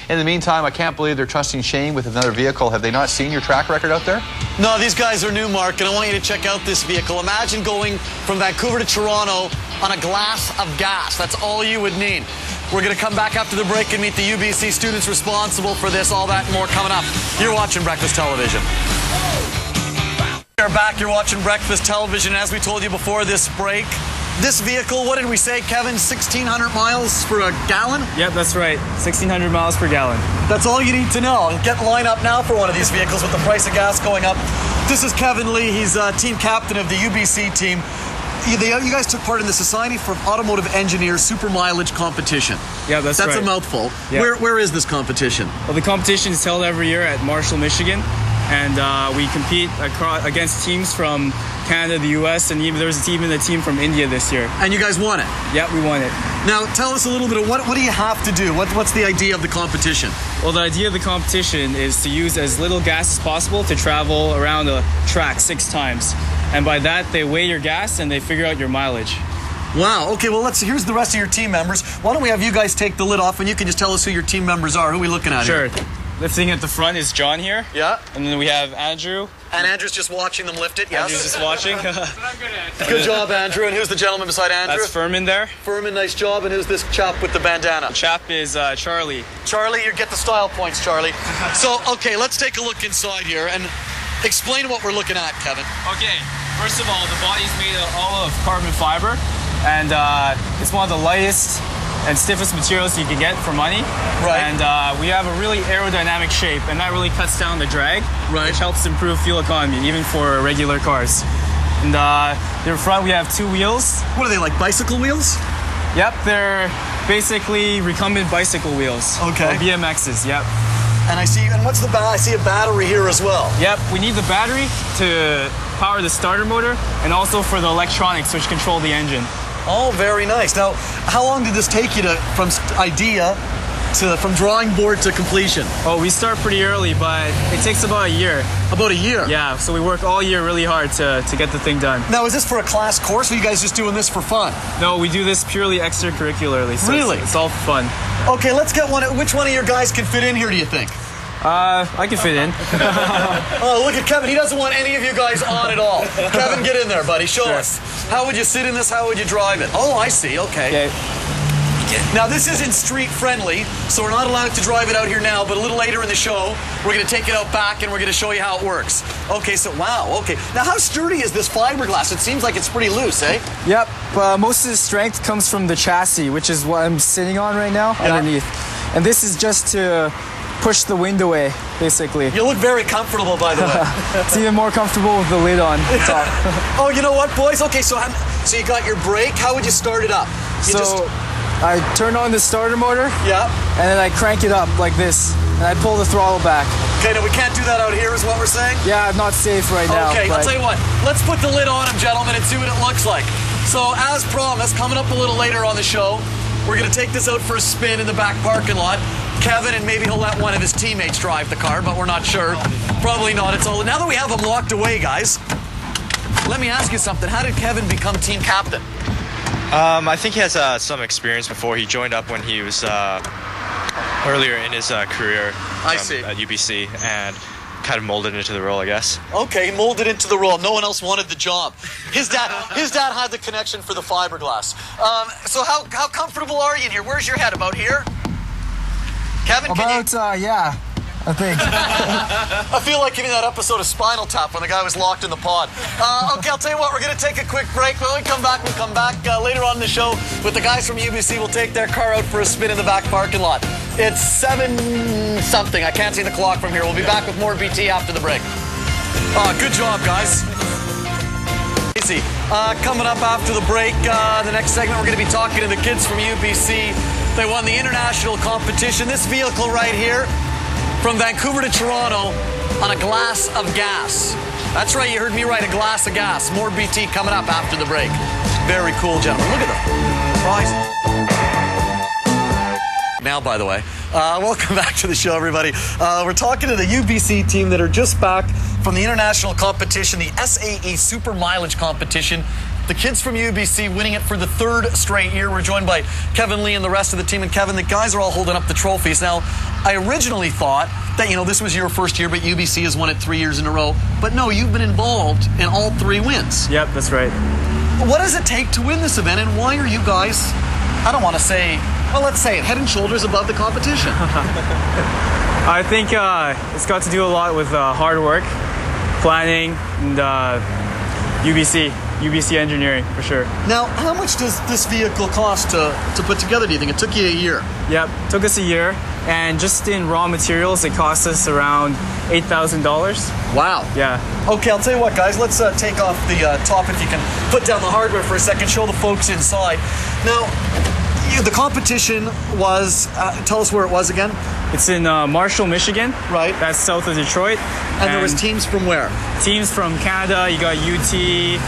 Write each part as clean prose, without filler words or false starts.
In the meantime, I can't believe they're trusting Shane with another vehicle. Have they not seen your track record out there? No, these guys are new, Mark, and I want you to check out this vehicle. Imagine going from Vancouver to Toronto on a glass of gas. That's all you would need. We're going to come back after the break and meet the UBC students responsible for this. All that and more coming up. You're watching Breakfast Television. We're back. You're watching Breakfast Television. As we told you before this break, this vehicle, what did we say, Kevin? 1,600 miles for a gallon? Yep, that's right. 1,600 miles per gallon. That's all you need to know. Get lined up now for one of these vehicles with the price of gas going up. This is Kevin Lee. He's team captain of the UBC team. You guys took part in the Society for Automotive Engineers Supermileage competition. Yeah, that's right. That's a mouthful. Yeah. Where is this competition? Well, the competition is held every year at Marshall, Michigan. And we compete against teams from Canada, the US, and even there was even a team from India this year. And you guys won it? Yeah, we won it. Now, tell us a little bit of what do you have to do? What's the idea of the competition? Well, the idea of the competition is to use as little gas as possible to travel around a track 6 times. And by that, they weigh your gas and they figure out your mileage. Wow. Okay, well, here's the rest of your team members. Why don't we have you guys take the lid off and you can just tell us who your team members are. Who are we looking at here? Sure. Lifting at the front is John here. Yeah. And then we have Andrew. And Andrew's just watching them lift it, yes? Andrew's just watching. Good job, Andrew. And who's the gentleman beside Andrew? That's Furman there. Furman, nice job. And who's this chap with the bandana? The chap is Charlie. Charlie, you get the style points, Charlie. So, okay, let's take a look inside here and explain what we're looking at, Kevin. Okay, first of all, the body's made all of carbon fiber. And it's one of the lightest and stiffest materials you can get for money. Right. And we have a really aerodynamic shape, and that really cuts down the drag, which helps improve fuel economy, even for regular cars. And in front, we have 2 wheels. What are they, like bicycle wheels? Yep, they're basically recumbent bicycle wheels. Okay. Or BMXs, yep. And I see a battery here as well. Yep, we need the battery to power the starter motor, and also for the electronics, which control the engine. Oh, very nice. Now, how long did this take you from idea from drawing board to completion? Oh, we start pretty early, but it takes about a year. About a year? Yeah, so we work all year really hard to get the thing done. Now, is this for a class course, or are you guys just doing this for fun? No, we do this purely extracurricularly. So really? It's all for fun. Okay, let's get one. Which one of your guys can fit in here, do you think? I can fit in. Oh, look at Kevin. He doesn't want any of you guys on at all. Kevin, get in there, buddy. Show us. How would you sit in this? How would you drive it? Oh, I see. Okay. Now, this isn't street friendly, so we're not allowed to drive it out here now, but a little later in the show, we're going to take it out back and we're going to show you how it works. Okay, so, wow, okay. Now, how sturdy is this fiberglass? It seems like it's pretty loose, eh? Yep. Most of the strength comes from the chassis, which is what I'm sitting on right now, underneath. And this is just to push the wind away, basically. You look very comfortable, by the way. It's even more comfortable with the lid on the top. Oh, you know what, boys? Okay, so you got your brake. How would you start it up? I turn on the starter motor. Yeah. And then I crank it up like this, and I pull the throttle back. Okay, now we can't do that out here, is what we're saying? Yeah, I'm not safe right now. Okay, I'll tell you what. Let's put the lid on him, gentlemen, and see what it looks like. So, as promised, coming up a little later on the show, we're going to take this out for a spin in the back parking lot. Kevin, and maybe he'll let one of his teammates drive the car, but we're not sure. Probably not. It's all. Now that we have him locked away, guys, let me ask you something. How did Kevin become team captain? I think he has some experience before. He joined up when he was earlier in his career at UBC, and kind of molded into the role, I guess. Okay, molded into the role. No one else wanted the job. His dad had the connection for the fiberglass. So how comfortable are you in here? Where's your head? About here? Kevin, yeah, I think. I feel like giving that episode of Spinal Tap when the guy was locked in the pod. Okay, I'll tell you what, we're going to take a quick break. When we come back, later on in the show with the guys from UBC. We'll take their car out for a spin in the back parking lot. It's 7-something. I can't see the clock from here. We'll be back with more BT after the break. Good job, guys. Easy. Coming up after the break, the next segment, we're going to be talking to the kids from UBC. They won the international competition. This vehicle right here, from Vancouver to Toronto, on a glass of gas. That's right, you heard me right, a glass of gas. More BT coming up after the break. Very cool, gentlemen. Look at them. Now, by the way, welcome back to the show, everybody. We're talking to the UBC team that are just back from the international competition, the SAE Supermileage competition. The kids from UBC winning it for the 3rd straight year. We're joined by Kevin Lee and the rest of the team. And Kevin, the guys are all holding up the trophies. Now, I originally thought that, you know, this was your first year, but UBC has won it 3 years in a row. But no, you've been involved in all 3 wins. Yep, that's right. What does it take to win this event, and why are you guys, I don't want to say, well, let's say it, head and shoulders above the competition? I think it's got to do a lot with hard work, planning, and UBC engineering, for sure. Now, how much does this vehicle cost to put together, do you think? It took you a year. Yep, took us a year, and just in raw materials, it cost us around $8,000. Wow. Yeah. Okay, I'll tell you what, guys, let's take off the top if you can put down the hardware for a second, show the folks inside. Now, the competition was, tell us where it was again. It's in Marshall, Michigan. Right. That's south of Detroit. And there was teams from where? Teams from Canada, you got UT, you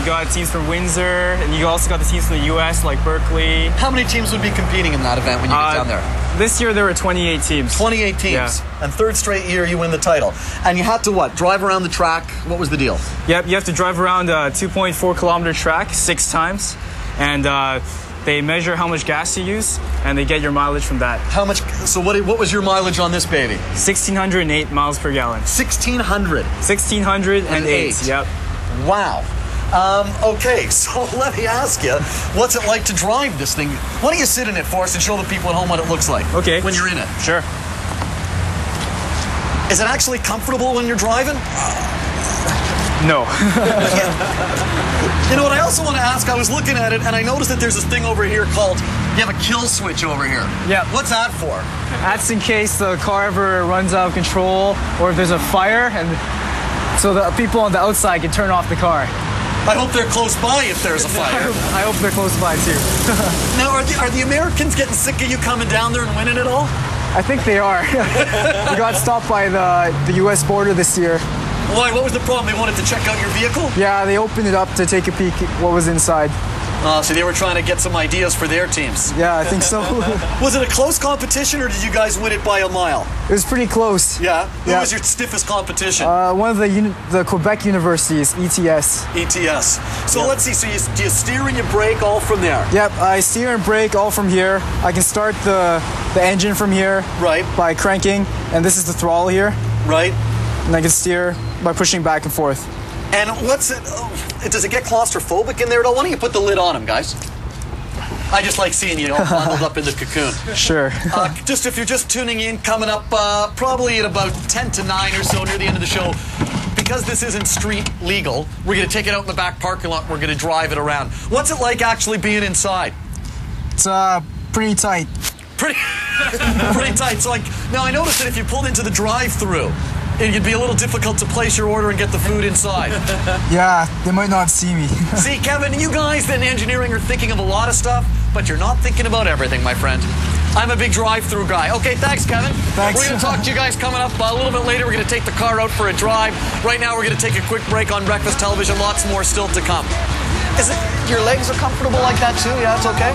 got teams from Windsor, and you also got the teams from the US, like Berkeley. How many teams would be competing in that event when you get down there? This year there were 28 teams. 28 teams. Yeah. And third straight year you win the title. And you had to what? Drive around the track? What was the deal? Yep, you have to drive around a 2.4 kilometer track 6 times. And they measure how much gas you use, and they get your mileage from that. How much? So what was your mileage on this baby? 1,608 miles per gallon. 1,600? 1,608, yep. Wow. Okay, so let me ask you, what's it like to drive this thing? Why don't you sit in it for us and show the people at home what it looks like? Okay. When you're in it. Sure. Is it actually comfortable when you're driving? No. You know what, I also want to ask, I was looking at it and I noticed that there's this thing over here called, you have a kill switch over here. Yeah. What's that for? That's in case the car ever runs out of control or if there's a fire, and so the people on the outside can turn off the car. I hope they're close by if there's a fire. I hope they're close by too. Now, are the Americans getting sick of you coming down there and winning it all? I think they are. We got stopped by the US border this year. Why? What was the problem? They wanted to check out your vehicle? Yeah, they opened it up to take a peek at what was inside. So they were trying to get some ideas for their teams. Yeah, I think so. Was it a close competition, or did you guys win it by a mile? It was pretty close. Yeah? Who was your stiffest competition? One of the Quebec universities, ETS. ETS. So let's see, so do you steer and you brake all from there? Yep, I steer and brake all from here. I can start the engine from here. Right. By cranking, and this is the throttle here. Right. And I can steer by pushing back and forth. And what's it, does it get claustrophobic in there at all? Why don't you put the lid on them, guys? I just like seeing you all bundled up in the cocoon. Sure. Just if you're just tuning in, coming up probably at about 10 to 9 or so near the end of the show, because this isn't street legal, we're going to take it out in the back parking lot. We're going to drive it around. What's it like actually being inside? It's pretty tight. Pretty tight. So now I noticed that if you pulled into the drive-through, it'd be a little difficult to place your order and get the food inside. Yeah, they might not see me. See, Kevin, you guys in engineering are thinking of a lot of stuff, but you're not thinking about everything, my friend. I'm a big drive-through guy. Okay, thanks, Kevin. Thanks. We're going to talk to you guys coming up a little bit later. We're going to take the car out for a drive. Right now, we're going to take a quick break on Breakfast Television. Lots more still to come. Is it your legs are comfortable like that too? Yeah, it's okay.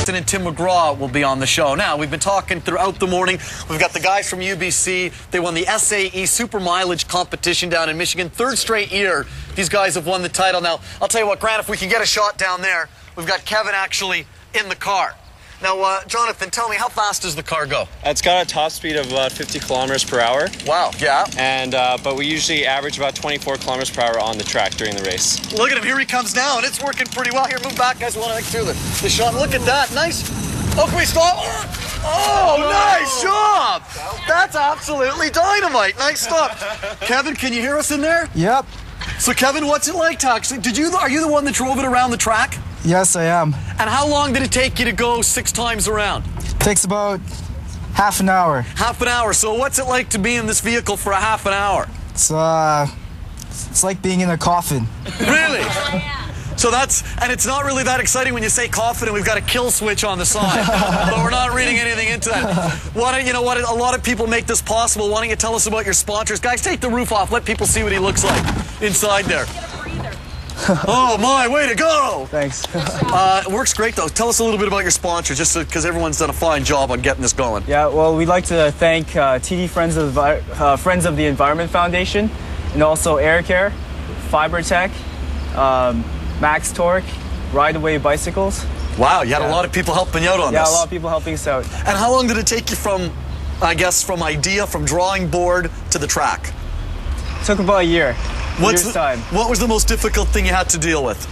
And Tim McGraw will be on the show. Now, we've been talking throughout the morning. We've got the guys from UBC. They won the SAE Supermileage competition down in Michigan. 3rd straight year, these guys have won the title. Now, I'll tell you what, Grant, if we can get a shot down there, we've got Kevin actually in the car. Now, Jonathan, tell me, how fast does the car go? It's got a top speed of about 50 kilometers per hour. Wow, yeah. And but we usually average about 24 kilometers per hour on the track during the race. Look at him, here he comes now, and it's working pretty well. Here, move back, guys. I want to do the shot. Look at that, nice. Oh, can we stop? Oh, nice job. That's absolutely dynamite. Nice stop. Kevin, can you hear us in there? Yep. So, Kevin, what's it like to actually, are you the one that drove it around the track? Yes, I am. And how long did it take you to go 6 times around? Takes about half an hour. Half an hour. So what's it like to be in this vehicle for a half an hour? It's like being in a coffin. Really? So and it's not really that exciting when you say coffin and we've got a kill switch on the side. But we're not reading anything into that. You know what? A lot of people make this possible. Why don't you tell us about your sponsors? Guys, take the roof off. Let people see what he looks like inside there. Oh my, way to go! Thanks. It works great though. Tell us a little bit about your sponsors, just because everyone's done a fine job on getting this going. Yeah, well, we'd like to thank TD Friends of the Environment Foundation, and also Air Care, FiberTech, Max Torque, Ride Away Bicycles, Wow, you had a lot of people helping you out on this. Yeah, a lot of people helping us out. And how long did it take you from, I guess, from idea, from drawing board to the track? It took about a year. Time. What was the most difficult thing you had to deal with?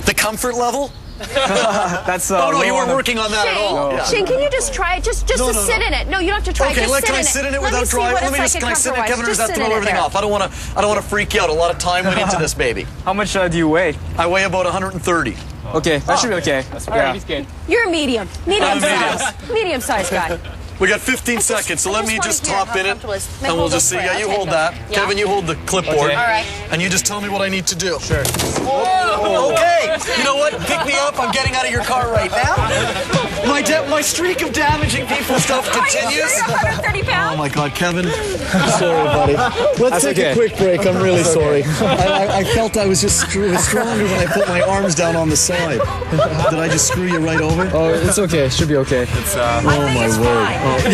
The comfort level? That's oh no, you weren't working on that Shane, at all. No. Shane, can you just try it? Just to sit in it. No, you don't have to try it. Just can I sit in it without drawing? Can I sit in it, Kevin, or does that throw everything off? I don't want to freak you out. A lot of time went into this baby. How much do you weigh? I weigh about 130. Okay, that should be okay. All right, he's good. You're a medium. Medium size guy. We got 15 seconds, so let me just hop in it, and we'll just see. Yeah, you hold that. Yeah. Kevin, you hold the clipboard. Okay. All right. And you just tell me what I need to do. Sure. Whoa. Okay. You know what? Pick me up. I'm getting out of your car right now. My streak of damaging people stuff continues. Are you sure you're 130 pounds? Oh my God, Kevin. I'm sorry, buddy. Let's take a quick break. I'm really sorry. I felt I was just stronger when I put my arms down on the side. Did I just screw you right over? Oh, it's okay. It should be okay. I think it's fine.